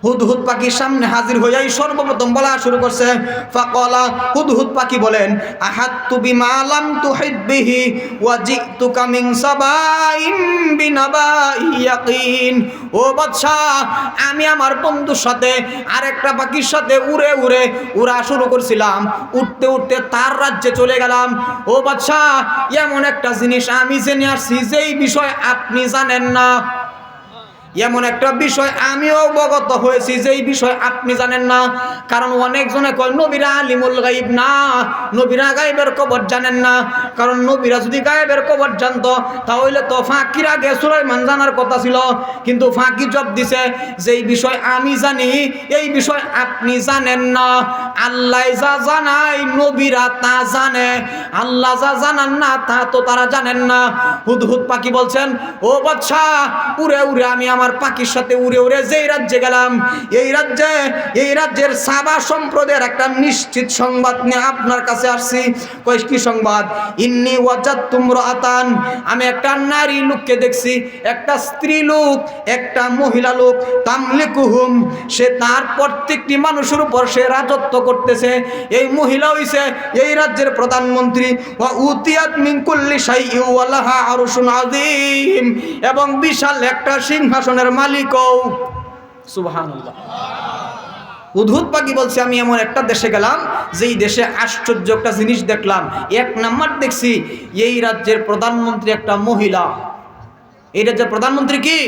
হুদহুদ পাখির সামনে হাজির হইয়াই সর্বপ্রথম বলা শুরু করছে। ফাকালা, হুদহুদ পাখি বলেন, আহাত্তু বিমা লাম তুহিত বিহি ওয়া জিতুকা মিন সাবাইন বিনাবাই ইয়াকিন। ও বাদশা, আমি আমার বন্ধুর সাথে আরেকটা পাখির সাথে উড়া শুরু করছিলাম। উঠতে উঠতে তার রাজ্যে চলে গেলাম। ও বাদশা, এমন একটা জিনিস আমি জেনে আসছি যেই বিষয় আপনি জানেন না। এমন একটা বিষয় আমিও অবগত হয়েছি যেই বিষয় আপনি জানেন না। কারণ অনেকজনে কয় নবীরা আলিমুল গাইব না, নবীরা গায়েবের খবর জানেন না। কারণ নবীরা যদি গায়েবের খবর জানতো তাহলে তো ফাঁকির আগে সুলাইমান জানার কথা ছিল। কিন্তু ফাঁকি জবাব দিছে, যেই বিষয় আমি জানি এই বিষয় আপনি জানেন না। আল্লাহ যা জানায় নবীরা তা জানে, আল্লাহ যা জানান না তা তো তারা জানেন না। হুদহুদ পাখি বলছেন, ও বাদশা, উড়ে আমি আমার পাখির সাথে উড়ে যেই রাজ্যে গেলাম, এই রাজ্যের সাবা সম্প্রদায়ের একটা নিশ্চিত সংবাদ নিয়ে আপনার কাছে আসছি। কই কি সংবাদ? ইন্নী ওয়াজাদতু ইমরাআতান, আমি একটা নারী লোককে দেখছি, একটা স্ত্রী লোক, একটা মহিলা লোক, তামলিকুহুম, সে তার প্রত্যেকটি মানুষের উপর সে রাজত্ব করতেছে। এই মহিলা হইছে এই রাজ্যের প্রধানমন্ত্রী। ওয়া উতিয়াত মিন কুল্লি শাইইন ওয়া লাহা আরশুন আযীম, এবং বিশাল একটা সিংহাসনের মালিকও। সুবহানাল্লাহ। হুদহুদ পাখি বলছে, আমি এমন একটা দেশে গেলাম যেই দেশে আশ্চর্য একটা জিনিস দেখলাম। এক নাম্বার দেখছি এই রাজ্যের প্রধানমন্ত্রী একটা মহিলা। এই রাজ্যের প্রধানমন্ত্রী কি?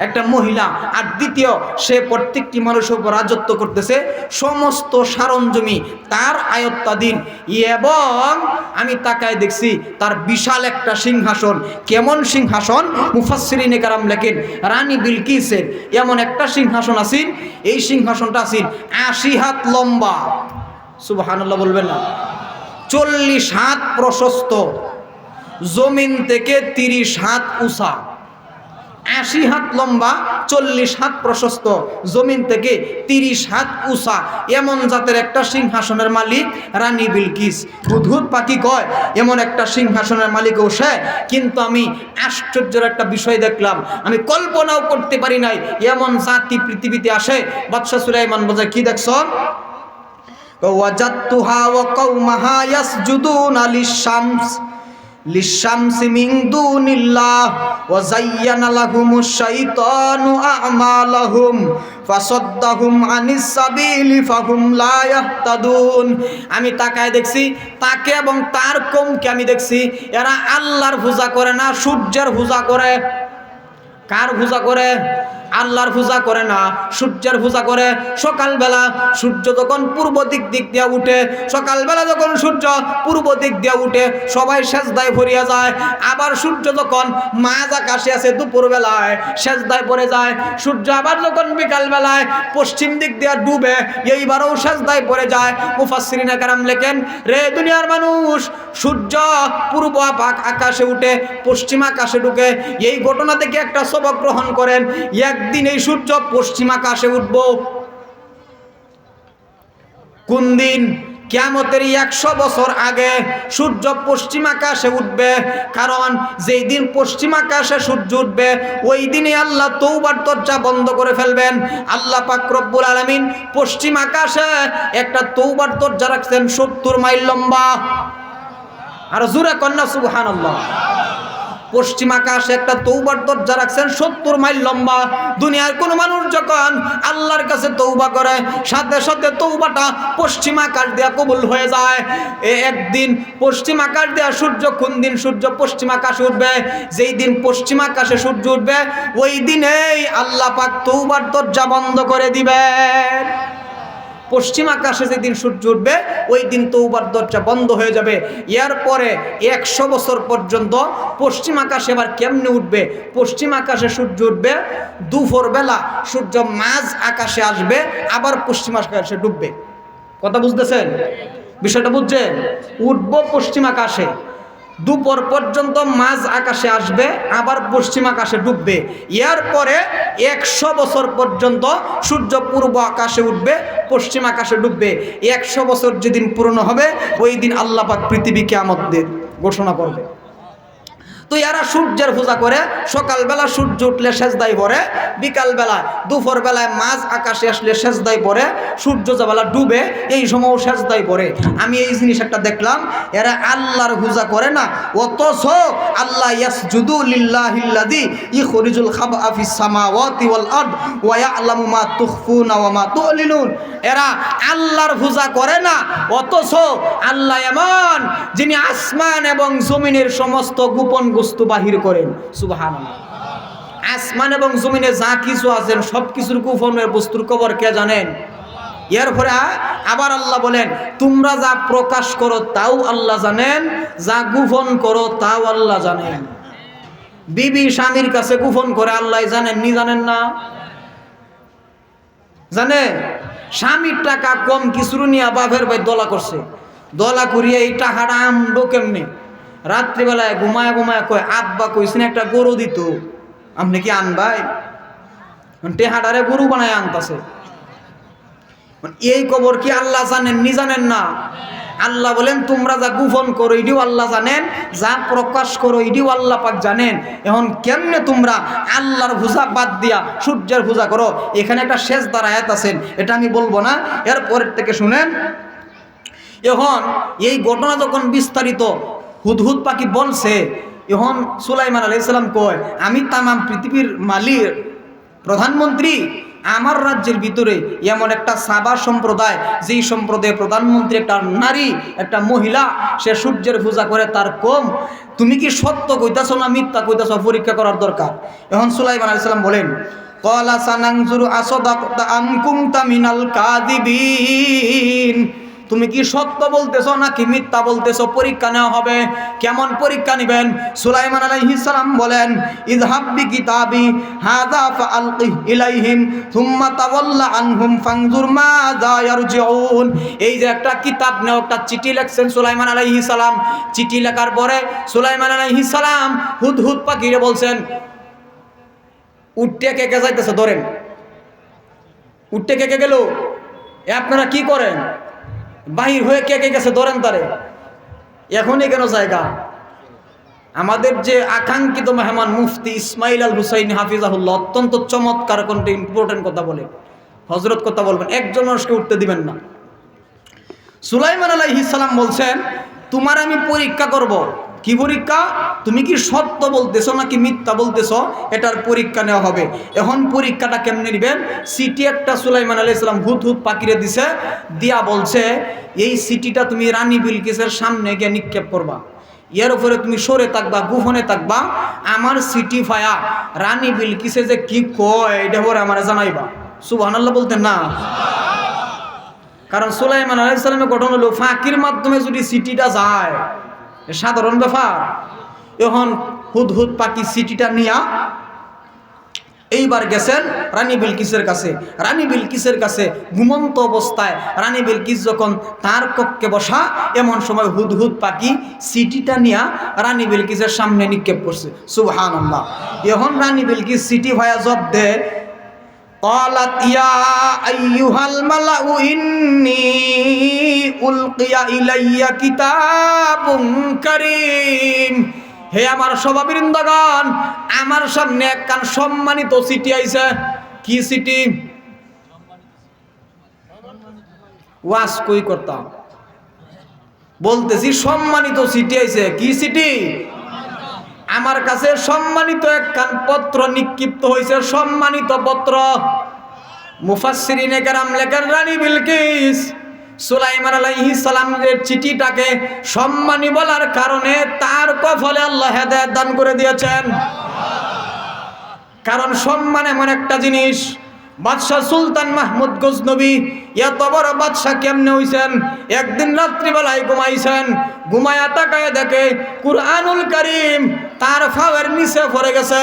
একটা মহিলা। আর দ্বিতীয়, সে প্রত্যেকটি মানুষের উপর রাজত্ব করতেছে, সমস্ত সারঞ্জমি তার আয়ত্তাধীন। এবং আমি তাকায় দেখছি তার বিশাল একটা সিংহাসন। কেমন সিংহাসন? মুফাসসিরিনে কেরাম লেখেন, রানী বিলকিসের এমন একটা সিংহাসন আছে। এই সিংহাসনটা আছে ৮০ হাত লম্বা। সুবহানাল্লাহ বলবেন না? ৪০ হাত প্রশস্ত, জমিন থেকে ৩০ হাত উঁচা। ৮০ হাত লম্বা, ৪০ হাত প্রশস্ত, জমিন থেকে ৩০ হাত উঁচা, এমন জাতের একটা সিংহাসনের মালিক রানী বিলকিস। হুদহুদ পাখি কয়, এমন একটা সিংহাসনের মালিকও সে। কিন্তু আমি আশ্চর্যের একটা বিষয় দেখলাম, আমি কল্পনাও করতে পারি নাই এমন জাতি পৃথিবীতে আসে। বাদশা সুলাইমান বলে, কি দেখছ? ওয়াজাদতুহা ওয়া কওমাহা ইয়াসজুদুনা লিশ-শামসি মিন দুনিল্লাহ ওয়া যায়্যানা লাহুমুশ শাইতানু আ'মালাহুম ফাসাদ্দাহুম আনিস সাবিলি ফাহুম লা ইয়াহতাদুন। আমি তাকায় দেখছি তাকে এবং তার কওমকে আমি দেখছি, এরা আল্লাহর পূজা করে না, সূর্যের পূজা করে। কার পূজা করে? আল্লাহর পূজা করে না, সূর্যের পূজা করে। সকালবেলা সূর্য যখন পূর্ব দিক দিয়ে উঠে, সকালবেলা যখন সূর্য পূর্ব দিক দিয়ে উঠে সবাই সেজদায় পড়িয়া যায়। আবার সূর্য যখন মাঝ আকাশে আছে দুপুরবেলায় সেজদায় পড়ে যায়। সূর্য আবার যখন বিকালবেলায় পশ্চিম দিক দিয়ে ডুবে, এইবারও সেজদায় পড়ে যায়। মুফাসসিরিনে কেরাম লেখেন, রে দুনিয়ার মানুষ, সূর্য পূর্ব আকাশে উঠে পশ্চিম আকাশে ঢুকে। এই ঘটনা থেকে একটা সবক গ্রহণ করেন, একদিন এই সূর্য পশ্চিম আকাশে উঠব। কোন দিন? কিয়ামতের ১০০ বছর আগে সূর্য পশ্চিম আকাশে উঠবে। কারণ যেই দিন পশ্চিম আকাশে সূর্য উঠবে ওই দিনে আল্লাহ তওবার দরজা বন্ধ করে ফেলবেন। আল্লাহ পাক রব্বুল আলামিন পশ্চিম আকাশে একটা তওবার দরজা রাখছেন ৭০ মাইল লম্বা। আর জোরে কন্যা সুবহানাল্লাহ। পশ্চিম আকাশে একটা তওবার দরজা রাখছেন ৭০ মাইল লম্বা। দুনিয়ার কোন মানুষ যখন আল্লাহর কাছে তওবা করে, সাথে সাথে তওবাটা পশ্চিম আকাশ দিয়ে কবুল হয়ে যায়। একদিন পশ্চিম আকাশ দিয়ে সূর্য, কোন দিন সূর্য পশ্চিম আকাশে উঠবে? যেই দিন পশ্চিম আকাশে সূর্য উঠবে ওই দিনেই আল্লাহ পাক তওবার দরজা বন্ধ করে দিবেন। পশ্চিম আকাশে যেদিন সূর্য উঠবে ওই দিন তওবার দরজা বন্ধ হয়ে যাবে। এরপরে ১০০ বছর পর্যন্ত পশ্চিম আকাশে আবার কেমনে উঠবে? পশ্চিম আকাশে সূর্য উঠবে দুপুরবেলা, সূর্য মাঝ আকাশে আসবে, আবার পশ্চিম আকাশে ডুববে। কথা বুঝতেছেন? বিষয়টা বুঝছেন? উঠবো পশ্চিম আকাশে, দুপুর পর্যন্ত মাঝ আকাশে আসবে, আবার পশ্চিম আকাশে ডুববে। এরপরে ১০০ বছর পর্যন্ত সূর্য পূর্ব আকাশে উঠবে, পশ্চিম আকাশে ডুববে। ১০০ বছর যেদিন পূর্ণ হবে ওই দিন আল্লাহ পাক পৃথিবী কিয়ামতের ঘোষণা করবে। তো এরা সূর্যের পূজা করে, সকালবেলা সূর্য উঠলে সেজদায় পড়ে, বিকালবেলা দুপুর বেলায় মাঝ আকাশে আসলে সেজদায় পড়ে, সূর্য যেবেলা ডুবে এই সময়ও সেজদায় পড়ে। আমি এই জিনিস একটা দেখলাম, এরা আল্লাহর পূজা করে না, অথচ আল্লাহ ইয়াসজুদু লিল্লাহিল্লাযী ইখরিজুল খাবআ ফিস সামাওয়াতি ওয়াল আরদ ওয়া ইয়ালামু মা তুখফুনা ওয়া মা তু'লিনুন। এরা আল্লাহর পূজা করে না, অথচ আল্লাহ এমন যিনি আসমান এবং জমিনের সমস্ত গোপন বস্তু বাহির করেন। সুবহানাল্লাহ। আসমান এবং জমিনে যা কিছু আছেন সব কিছুর গোপনের বস্তুর খবর কে জানেন? এরপরে আবার আল্লাহ বলেন, তোমরা যা প্রকাশ করো তাও আল্লাহ জানেন, যা গোপন করো তাও আল্লাহ জানেন। বিবি স্বামীর কাছে গোপন করে আল্লাহ জানেন, নি জানেন না? জানে? স্বামীর টাকা কম কিছুর নিয়ে বাপের ভাই দলা করছে, দলা করিয়ে এই টাকাটা আমলো কেমনি? রাত্রিবেলায় ঘুমায় ঘুমায় কয়, আব্বা কইছেন একটা গরু দিত, আপনি কি আনবাই? টেহাডারে গরু বানায় আনতাছে। এই খবর কি আল্লাহ জানেন, নি জানেন না? আল্লাহ বলেন, তোমরা যা গোপন করো এটিও আল্লাহ জানেন, যা প্রকাশ করো এটিও আল্লাহ পাক জানেন। এখন কেমনে তোমরা আল্লাহর পূজা বাদ দিয়া সূর্যের পূজা করো? এখানে একটা সেজদার আয়াত আছেন, এটা আমি বলবো না, এরপরের থেকে শুনেন। এখন এই ঘটনা যখন বিস্তারিত হুদহুদ পাখি বলছে, এখন সুলাইমান আলাইহিস সালাম কয়, আমি তামাম পৃথিবীর মালিক, প্রধানমন্ত্রী, আমার রাজ্যের ভিতরে এমন একটা সাবা সম্প্রদায়, যেই সম্প্রদায়ের প্রধানমন্ত্রী একটা নারী, একটা মহিলা, সে সূর্যের পূজা করে, তার কম। তুমি কি সত্য কইতাছো না মিথ্যা কইতাছো? পরীক্ষা করার দরকার। এখন সুলাইমান আলাইহিস সালাম বলেন, ক্বালা সানানজুরু আসাদাকতা আম কুনতা মিনাল কাযিবিন। তুমি কি সত্য বলতেছো নাকি মিথ্যা বলতেছো? পরীক্ষা নেওয়া হবে। কেমন পরীক্ষা নেবেন? সুলাইমান আলাইহিস সালাম বলেন, ইযহাব বিকিতাবি হাযা ফাআলকিহ ইলাইহিম সুম্মা তাওয়াল্লা আনহুম ফানজুর মাযা ইয়ারজিউন। এই যে একটা কিতাব নেও, একটা চিঠি লিখছেন সুলাইমান আলাইহিস সালাম। চিঠি লেখার পরে সুলাইমান আলাইহিস সালাম হুদহুদ পাখিরে বলছেন, উঠতে কে কে যাইতেছে ধরেন। উঠতে কে কে গেল? আপনারা কি করেন? বাহির হয়ে কে কে গেছে ধরেন তারে। এখনই কেন জায়গা? আমাদের যে আকাঙ্ক্ষিত মেহমান মুফতি ইসমাইল আল হুসাইনি হাফিজাহুল্লাহ অত্যন্ত চমৎকার কোনটা ইম্পর্টেন্ট কথা বলে, হযরত কথা বলবেন, একজন মানুষকে উঠতে দিবেন না। সুলাইমান আলাইহিস সালাম বলছেন, তোমার আমি পরীক্ষা করব। কি পরীক্ষা? তুমি কি সত্য বলতেছো নাকি মিথ্যা বলতেছো, এটার পরীক্ষা নেওয়া হবে। এখন পরীক্ষাটা কেমনে নেবেন? সিটি একটা সুলাইমান আলাইহিস সালাম হুদহুদ পাখিরে দিছে, দিয়া বলছে, এই সিটিটা তুমি রানী বিলকিসের সামনে গিয়ে নিক্ষেপ করবা, এর উপরে তুমি সরে থাকবা, গোপনে থাকবা, আমার সিটি ফায়া রানী বিলকিসে যে কি কয় এটা পরে আমার জানাইবা। সুবহানাল্লাহ বলতেন না? কারণ সুলাইমান আলাইহিস সালামের ঘটনা হলো, ফাঁকির মাধ্যমে যদি সিটিটা যায় সাধারণ ব্যাপার। এখন হুদহুদ পাখি সিটিটা নিয়া এইবার গেছেন রানী বিলকিসের কাছে। রানী বিলকিসের কাছে ঘুমন্ত অবস্থায় রানী বিলকিস যখন তার কক্ষে বসা, এমন সময় হুদহুদ পাখি সিটিটা নিয়া রানী বিলকিসের সামনে নিক্ষেপ করছে। সুবহানাল্লাহ। এখন রানী বিলকিস সিটি ভায়া জব দে, ক্বালাত ইয়া আইয়ুহাল মালাউ ইন্নী উলকিয়া ইলাইয়া কিতাবুন কারীম। হে আমার সভাবৃন্দগণ, আমার সামনে একখান সম্মানিত চিঠি আইছে। কি চিঠি? ওয়াজ কই করতাম, বলতেছি সম্মানিত চিঠি আইছে। কি চিঠি? আমার কাছে সম্মানিত একখান পত্র নিক্ষিপ্ত হয়েছে, সম্মানিত পত্র। মুফাসসিরিনে কেরাম লেখেন, রানী বিলকিস সুলাইমান আলাইহিস সালামের চিঠিটাকে সম্মানী বলার কারণে তার কফলে আল্লাহ হেদায়েত দান করে দিয়েছেন। কারণ সম্মান এমন একটা জিনিস। বাদশাহ সুলতান মাহমুদ গজনবী এত বড় বাদশাহ কেমনে হইছেন? একদিন রাত্রিবেলায় ঘুমাইছেন, ঘুমায়া তাকায় দেখে কুরআনুল কারীম তার ফাওয়ের নিচে পড়ে গেছে।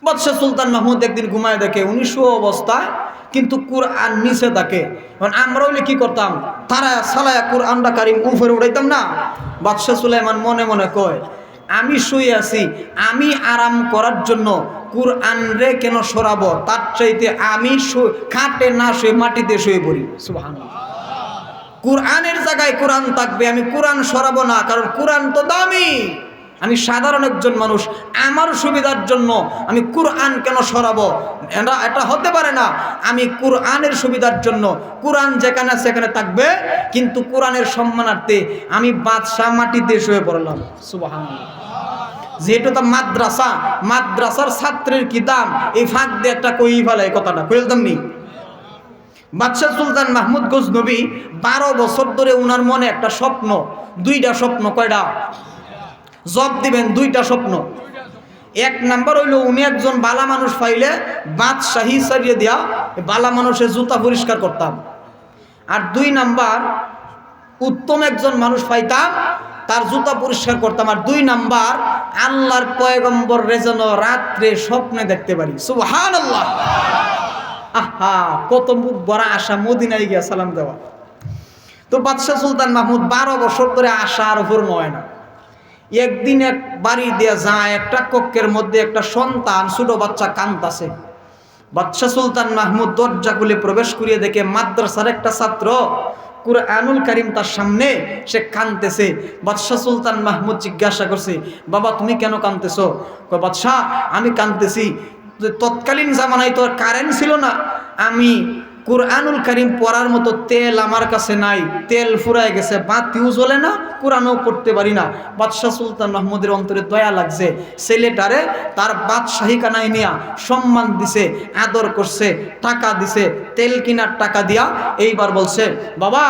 বাদশাহ সুলতান মাহমুদ একদিন ঘুমায় দেখে 1900 অবস্থায়, কিন্তু কুরআন নিচে থাকে। আমরা হলে কি করতাম? তারা সালায়া কুরআনটা কারীম উপরে উঠাইতাম না? বাদশাহ সুলাইমান মনে মনে কয়, আমি শুয়ে আছি, আমি আরাম করার জন্য কুরআন রে কেন সরাবো? তার চাইতে আমি খাটে না শুয়ে মাটিতে শুয়ে পড়ি। সুবহানাল্লাহ। কুরআনের জায়গায় কুরআন থাকবে, আমি কুরআন সরাবো না, কারণ কুরআন তো দামি। আমি সাধারণ একজন মানুষ, আমার সুবিধার জন্য আমি কুরআন কেন সরাবো? এটা হতে পারে না। আমি কুরআনের সুবিধার জন্য, কুরআন যেখানে সেখানে থাকবে, কিন্তু কুরআনের সম্মানার্থে আমি বাদশাহ মাটিতে শুয়ে পড়লাম। সুবহানাল্লাহ। যেহেতু তা মাদ্রাসা, মাদ্রাসার ছাত্রের কি দাম, এই ফাঁক দিয়ে একটা কই ফেলে, এই কথাটা কইলতাম নি। বাদশাহ সুলতান মাহমুদ গজনবী 12 বছর ধরে উনার মনে একটা স্বপ্ন, 2টা স্বপ্ন। কয়টা? জব দিবেন, 2টা স্বপ্ন। এক নাম্বার হইল উনি একজন বালা মানুষ পাইলে বাদশাহী সারিয়ে দিয়া বালা মানুষের জুতা পরিষ্কার করতাম। আর 2 নাম্বার উত্তম একজন মানুষ পাইতাম, তার জুতা পরিষ্কার করতাম। আর 2 নাম্বার আল্লাহর পয়গম্বর যেন রাত্রে স্বপ্নে দেখতে পারি। সুবহানাল্লাহ। আহা, কত মুখ ভরা আশা মদিনায় গিয়া সালাম দেওয়া। তো বাদশাহ সুলতান মাহমুদ 12 বছর ধরে আশা আর পূর্ণ হয় না। একদিন এক বাড়ি দিয়ে যায়, একটা কক্ষের মধ্যে একটা সন্তান, ছোট বাচ্চা কাঁদতাছে। বাদশাহ সুলতান মাহমুদ দরজা খুলে প্রবেশ করিয়ে দেখে মাদ্রাসার একটা ছাত্র কুরআনুল কারীম তার সামনে, সে কাঁদতেছে। বাদশাহ সুলতান মাহমুদ জিজ্ঞাসা করছে, বাবা তুমি কেন কাঁদতেছো? কয়, বাদশাহ আমি কাঁদতেছি, তৎকালীন জামানায় তো কারেন্ট ছিল না, আমি কুরআনুল কারীম পড়ার মতো তেল আমার কাছে নাই, তেল ফুরায় গেছে, বাতিও জ্বলে না, কুরআনও পড়তে পারি না। বাদশাহ সুলতান মাহমুদের অন্তরে দয়া লাগছে, ছেলেটারে তার বাদশাহী কানায় নিয়া সম্মান দিছে, আদর করছে, টাকা দিছে, তেল কিনার টাকা দিয়া এইবার বলছে, বাবা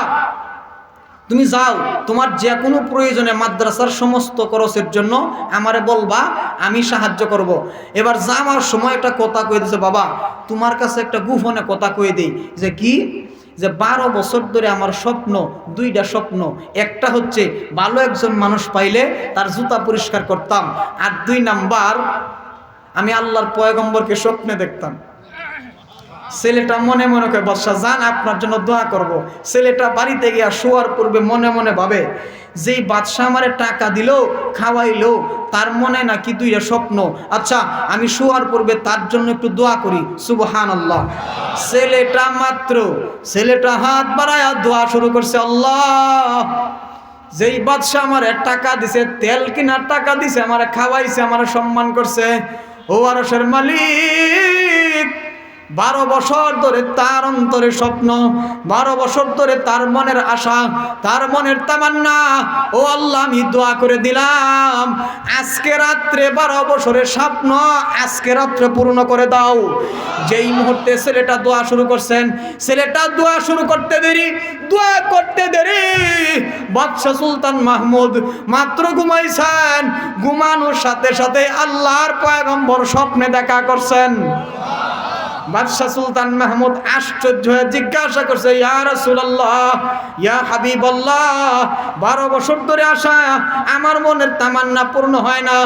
তুমি যাও, তোমার যে কোনো প্রয়োজনে মাদ্রাসার সমস্ত খরচের জন্য আমারে বলবা, আমি সাহায্য করব। এবার যাওয়ার সময় একটা কথা কয়ে দিছে, বাবা তোমার কাছে একটা গোপনে কথা কয়ে দেই, যে কি, যে 12 বছর ধরে আমার স্বপ্ন, 2টা স্বপ্ন। একটা হচ্ছে ভালো একজন মানুষ পাইলে তার জুতা পরিষ্কার করতাম, আর 2 নাম্বার আমি আল্লাহর পয়গম্বরকে স্বপ্নে দেখতাম। ছেলেটা মনে মনে করে, বাদশাহ যান আপনার জন্য দোয়া করব। ছেলেটা বাড়িতে গিয়া শোয়ার পূর্বে মনে মনে ভাবে, যেই বাদশাহ আমারে টাকা দিল, খাওয়াইলো, তার মনে নাকি 2টা স্বপ্ন। আচ্ছা আমি শোয়ার পূর্বে তার জন্য একটু দোয়া করি। সুবহানাল্লাহ। ছেলেটা হাত বাড়ায়া দোয়া শুরু করছে, আল্লাহ যেই বাদশাহ আমারে টাকা দিছে, তেল কিনার টাকা দিছে, আমারে খাওয়াইছে, আমারে সম্মান করছে, ও আরশের মালিক, 12 বছর ধরে তার অন্তরে স্বপ্ন, 12 বছর ধরে তার মনের আশা, তার মনের তামান্না, ও আল্লাহ আমি দোয়া করে দিলাম, আজকে রাত্রে 12 বছরের স্বপ্ন আজকে রাত্রে পূর্ণ করে দাও। যেই মুহূর্তে ছেলেটা দোয়া শুরু করছেন, ছেলেটা দোয়া শুরু করতে দেরি, দোয়া করতে দেরি, বাদশাহ সুলতান মাহমুদ মাত্র ঘুমাইছেন, ঘুমানোর সাথে সাথে আল্লাহর পয়গম্বর স্বপ্নে দেখা করছেন। বাদশাহ সুলতান মাহমুদ আশ্চর্য হয়ে জিজ্ঞাসা করছে, ইয়া রাসূলুল্লাহ, ইয়া হাবিবাল্লাহ, 12 বছর ধরে আশা, আমার মনের তামান্না পূর্ণ হয় না,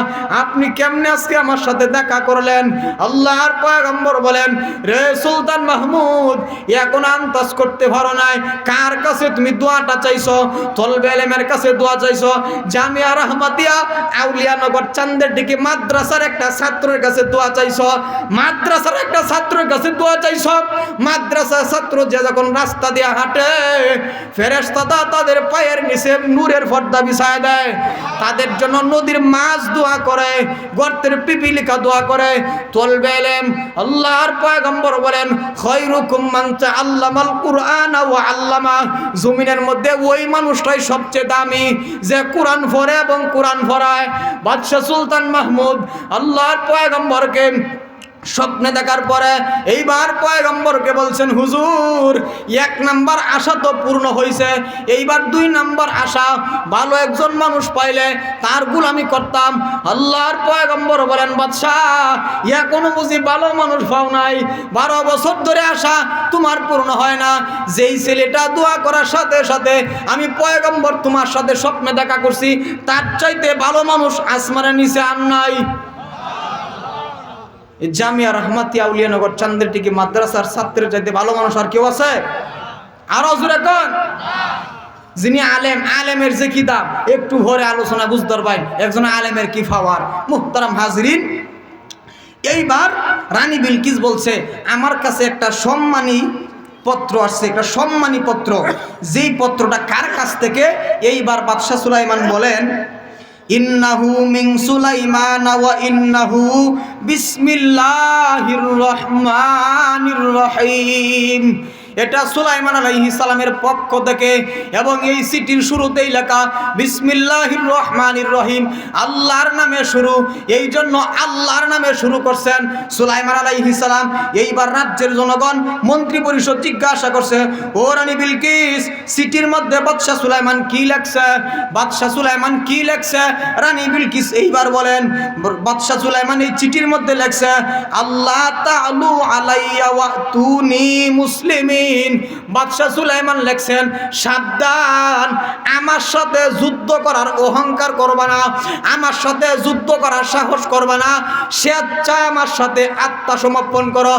আপনি কেমনে আজকে আমার সাথে দেখা করলেন? আল্লাহর পয়গম্বর বলেন, রে সুলতান মাহমুদ, এখন আন্দাজ করতে পারো নাই কার কাছে তুমি দোয়াটা চাইছো? তলবে ইলমের কাছে দোয়া চাইছো, জামিয়া রহমাতিয়া আউলিয়ানগর চান্দেরডিকে মাদ্রাসার একটা ছাত্রের কাছে দোয়া চাইছো, মাদ্রাসার একটা ছাত্রের কাছে দোয়া চাইছ। মাদ্রাসার ছাত্র যে যখন রাস্তা দিয়ে হাঁটে, ফেরেশতারা তাদের পায়ের নিচে নূরের পর্দা বিছায় দেয়, তাদের জন্য নদীর মাছ দোয়া করে, গর্তের পিপিলিকা দোয়া করে। তলবে ইলম আল্লাহর পয়গম্বর বলেন, খায়রুকুম মান তাআল্লামাল কুরআনা ওয়া আল্লামা, জমিনের মধ্যে ওই মানুষটাই সবচেয়ে দামি যে কোরআন পড়ে এবং কোরআন পড়ায়। বাদশাহ সুলতান মাহমুদ আল্লাহর পয়গম্বরকে স্বপ্নে দেখার পরে এইবার পয়গম্বরকে বলছেন, হুজুর 1 নাম্বার আশা তো পূর্ণ হয়েছে, এইবার 2 নাম্বার আশা, ভালো একজন মানুষ পাইলে তার গোলামি করতাম। আল্লাহর পয়গম্বর বলেন, বাদশাহ এখনো বুঝি ভালো মানুষ পাও নাই, 12 বছর ধরে আশা তোমার পূর্ণ হয় না। যেই ছেলেটা দোয়া করার সাথে সাথে আমি পয়গম্বর তোমার সাথে স্বপ্নে দেখা করছি, তার চাইতে ভালো মানুষ আসমানের নিচে আর নাই। জামিয়া রহমাতিয়া আউলিয়ানগর চান্দেরডিকে মাদ্রাসার ছাত্রের চাইতে ভালো মানুষ আর কেউ আছে? আরো জোরে কোন? যিনি আলেম, আলেমের যে কি দাম, একটু ভরে আলোচনা বুঝতে পারবেন একজন আলেমের কি পাওয়ার। মুহতারাম হাজরিন, এইবার রানী বিলকিস বলছে, আমার কাছে একটা সম্মানী পত্র আসছে, একটা সম্মানী পত্র। যেই পত্রটা কার কাছ থেকে? এইবার বাদশাহ সুলাইমান বলেন, ইন্নাহু মিন সুলাইমান ওয়া ইন্নাহু বিসমিল্লাহির রহমানির রহিম। এটা সুলাইমান আলাইহিস সালামের পক্ষ থেকে, এবং এই চিঠির শুরুতেই লেখা বিসমিল্লাহির রহমানির রহিম, আল্লাহর নামে শুরু। এই জন্য আল্লাহর নামে শুরু করছেন সুলাইমান আলাইহিস সালাম। এইবার রাজ্যের জনগণ, মন্ত্রী পরিষদ জিজ্ঞাসা করছে, ও রানী বিলকিস, চিঠির মধ্যে বাদশাহ সুলাইমান কি লেখছে? বাদশাহ সুলাইমান কি লেখছে? রানী বিলকিস এইবার বলেন, বাদশাহ সুলাইমান এই চিঠির মধ্যে লেখছে, আল্লাহ তাআলু আলাইয়া ওয়াতুনি মুসলিমিন। বাদশাহ সুলাইমান লেখছেন, সাবধান, আমার সাথে যুদ্ধ করার অহংকার করবা না, আমার সাথে যুদ্ধ করার সাহস করবা না, স্বেচ্ছায় আমার সাথে আত্মসমর্পণ করো।